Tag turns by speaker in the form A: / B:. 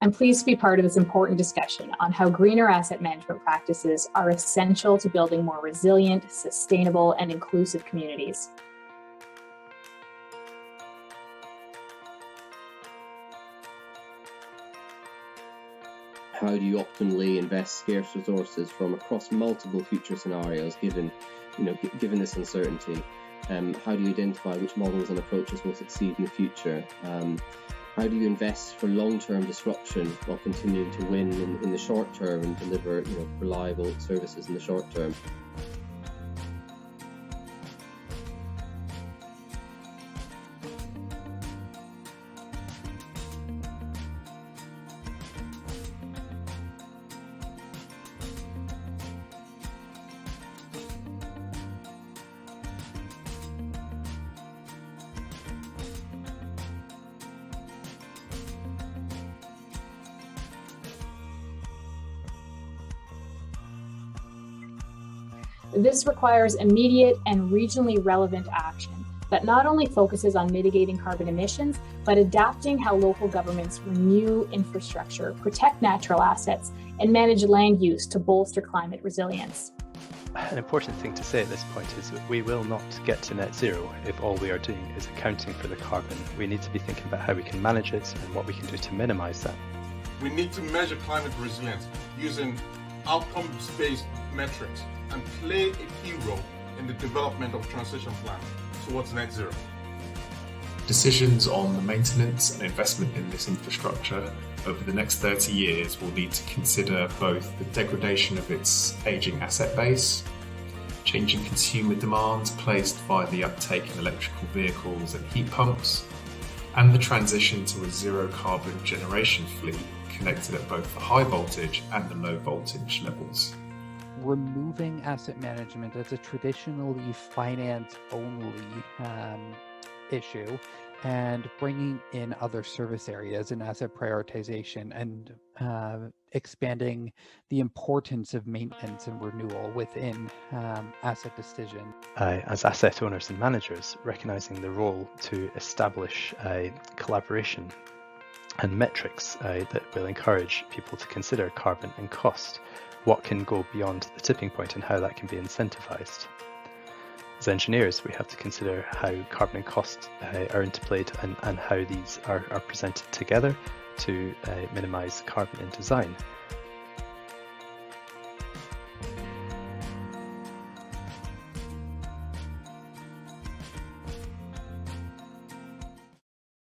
A: I'm pleased to be part of this important discussion on how greener asset management practices are essential to building more resilient, sustainable, and inclusive communities.
B: How do you optimally invest scarce resources from across multiple future scenarios given this uncertainty? How do you identify which models and approaches will succeed in the future? How do you invest for long-term disruption while continuing to win in the short term and deliver reliable services in the short term?
A: This requires immediate and regionally relevant action that not only focuses on mitigating carbon emissions, but adapting how local governments renew infrastructure, protect natural assets, and manage land use to bolster climate resilience.
C: An important thing to say at this point is that we will not get to net zero if all we are doing is accounting for the carbon. We need to be thinking about how we can manage it and what we can do to minimize that.
D: We need to measure climate resilience using outcomes-based metrics and play a key role in the development of transition plan towards net zero.
E: Decisions on the maintenance and investment in this infrastructure over the next 30 years will need to consider both the degradation of its ageing asset base, changing consumer demands placed by the uptake in electrical vehicles and heat pumps, and the transition to a zero carbon generation fleet connected at both the high voltage and the low voltage levels.
F: Removing asset management as a traditionally finance-only issue and bringing in other service areas and asset prioritization and expanding the importance of maintenance and renewal within asset decision.
C: As asset owners and managers, recognizing the role to establish collaboration and metrics that will encourage people to consider carbon and cost. What can go beyond the tipping point and how that can be incentivized. As engineers, we have to consider how carbon and cost are interplayed and how these are presented together to minimize carbon in design.